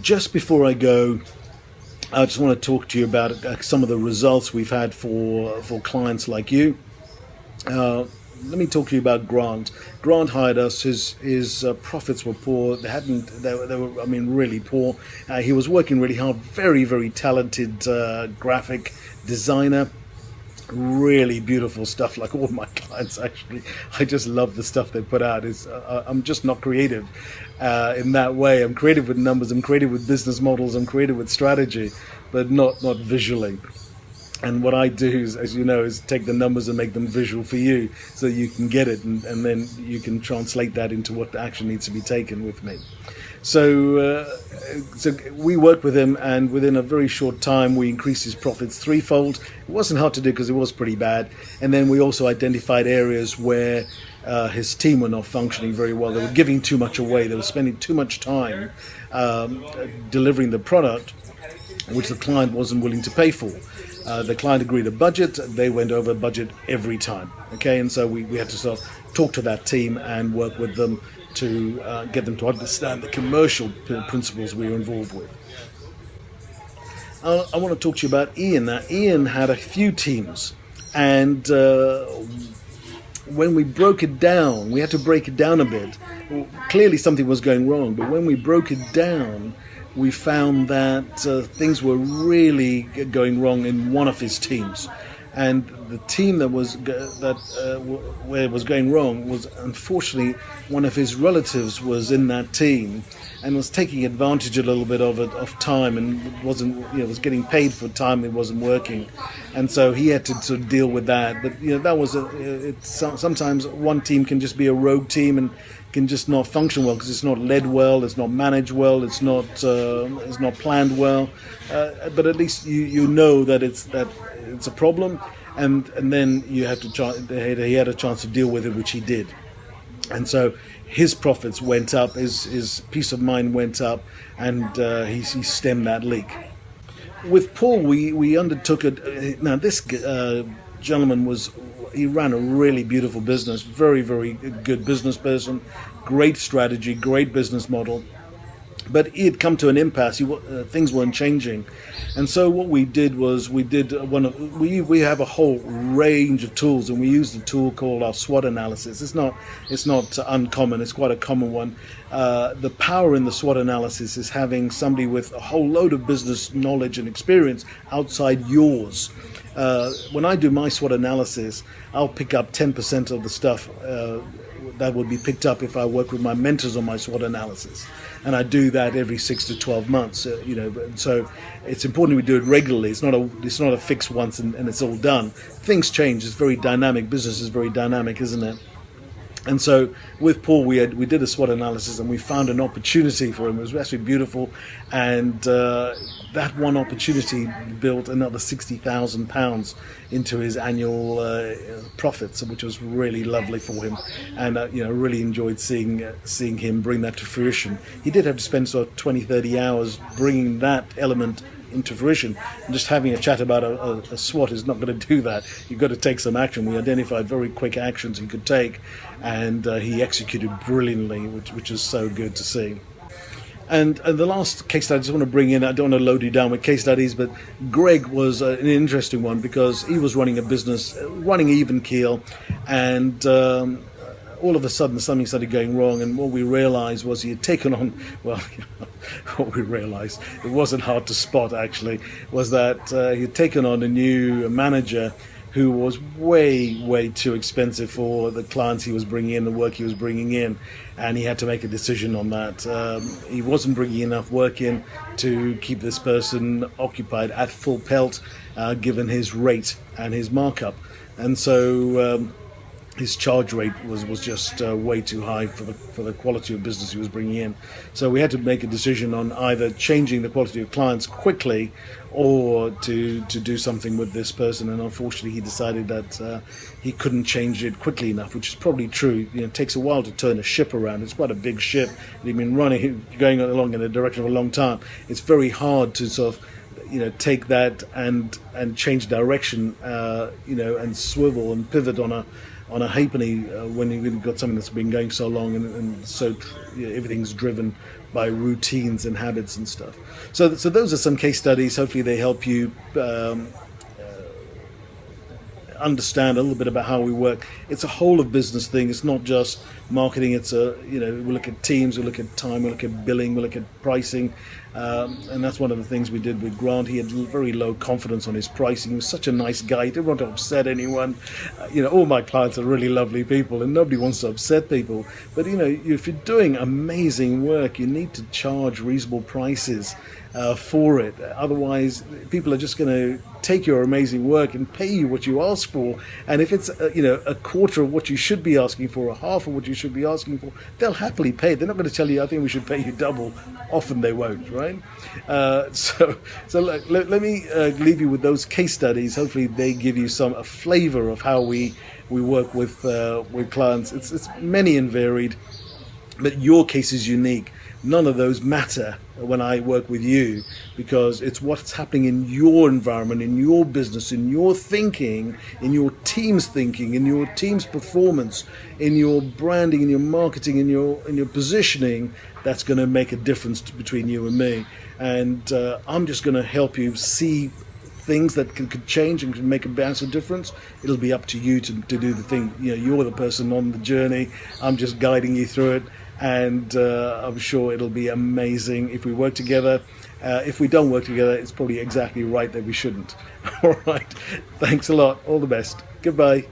Just before I go, I just want to talk to you about some of the results we've had for clients like you. Let me talk to you about Grant. Grant hired us. His profits were poor. They were, I mean, really poor. He was working really hard. Very, very talented graphic designer. Really beautiful stuff, like all my clients. Actually, I just love the stuff they put out. I'm just not creative in that way. I'm creative with numbers. I'm creative with business models. I'm creative with strategy, but not visually. And what I do is, as you know, is take the numbers and make them visual for you so you can get it, and then you can translate that into what action needs to be taken with me. So we worked with him, and within a very short time we increased his profits threefold. It wasn't hard to do because it was pretty bad. And then we also identified areas where his team were not functioning very well. They were giving too much away. They were spending too much time delivering the product, which the client wasn't willing to pay for. The client agreed a budget. They went over budget every time. Okay, and so we had to sort of talk to that team and work with them to get them to understand the commercial principles we were involved with. I want to talk to you about Ian. Now, Ian had a few teams, and when we broke it down, we had to break it down a bit. Well, clearly something was going wrong, but when we broke it down, we found that things were really going wrong in one of his teams, and the team where it was going wrong was, unfortunately, one of his relatives was in that team and was taking advantage a little bit of time, and was getting paid for time it wasn't working, and so he had to sort of deal with that. But that was sometimes one team can just be a rogue team and can just not function well because it's not led well, it's not managed well, it's not planned well. But at least you know that it's a problem, and then you have to he had a chance to deal with it, which he did. And so his profits went up, his peace of mind went up, and he stemmed that leak. With Paul, we undertook it. Now this gentleman he ran a really beautiful business, very, very good business person, great strategy, great business model. But he had come to an impasse. Things weren't changing, and so what we did was we have a whole range of tools, and we used a tool called our SWOT analysis. It's not uncommon. It's quite a common one. The power in the SWOT analysis is having somebody with a whole load of business knowledge and experience outside yours. When I do my SWOT analysis, I'll pick up 10% of the stuff that would be picked up if I work with my mentors on my SWOT analysis. And I do that every 6 to 12 months, So it's important we do it regularly. It's not a fix once and it's all done. Things change. It's very dynamic. Business is very dynamic, isn't it? And so with Paul, we did a SWOT analysis, and we found an opportunity for him. It was actually beautiful, and that one opportunity built another £60,000 into his annual profits, which was really lovely for him. And really enjoyed seeing him bring that to fruition. He did have to spend sort of 20, 30 hours bringing that element into fruition, and just having a chat about a SWOT is not going to do that. You've got to take some action. We identified very quick actions he could take, and he executed brilliantly, which is so good to see. And the last case study I just want to bring in, I don't want to load you down with case studies, but Greg was an interesting one because he was running a business, running even keel, and all of a sudden something started going wrong, and what we realized was he had taken on, what we realized, it wasn't hard to spot actually, was that he had taken on a new manager who was way too expensive for the clients he was bringing in, the work he was bringing in, and he had to make a decision on that. He wasn't bringing enough work in to keep this person occupied at full pelt, given his rate and his markup, and so his charge rate was just way too high for the quality of business he was bringing in. So we had to make a decision on either changing the quality of clients quickly or to do something with this person. And unfortunately, he decided that he couldn't change it quickly enough, which is probably true. It takes a while to turn a ship around. It's quite a big ship. They've been going along in a direction for a long time. It's very hard to sort of take that and change direction, and swivel and pivot on on a halfpenny when you've got something that's been going so long and so everything's driven by routines and habits and stuff. So those are some case studies. Hopefully they help you understand a little bit about how we work. It's a whole of business thing. It's not just marketing. It's we look at teams, we look at time, we look at billing, we look at pricing, and that's one of the things we did with Grant. He had very low confidence on his pricing. He was such a nice guy. He didn't want to upset anyone. All my clients are really lovely people, and nobody wants to upset people. But if you're doing amazing work, you need to charge reasonable prices for it. Otherwise, people are just going to take your amazing work and pay you what you ask for. And if it's a quarter of what you should be asking for, or half of what you should be asking for, they'll happily pay. They're not going to tell you, I think we should pay you double. Often they won't, right? So let me leave you with those case studies. Hopefully they give you a flavor of how we work with clients. It's many and varied, but your case is unique. None of those matter when I work with you, because it's what's happening in your environment, in your business, in your thinking, in your team's thinking, in your team's performance, in your branding, in your marketing, in your positioning, that's going to make a difference between you and me. And I'm just going to help you see things that could change and can make a massive difference. It'll be up to you to do the thing. You're the person on the journey. I'm just guiding you through it. And I'm sure it'll be amazing if we work together. If we don't work together, it's probably exactly right that we shouldn't. All right. Thanks a lot. All the best. Goodbye.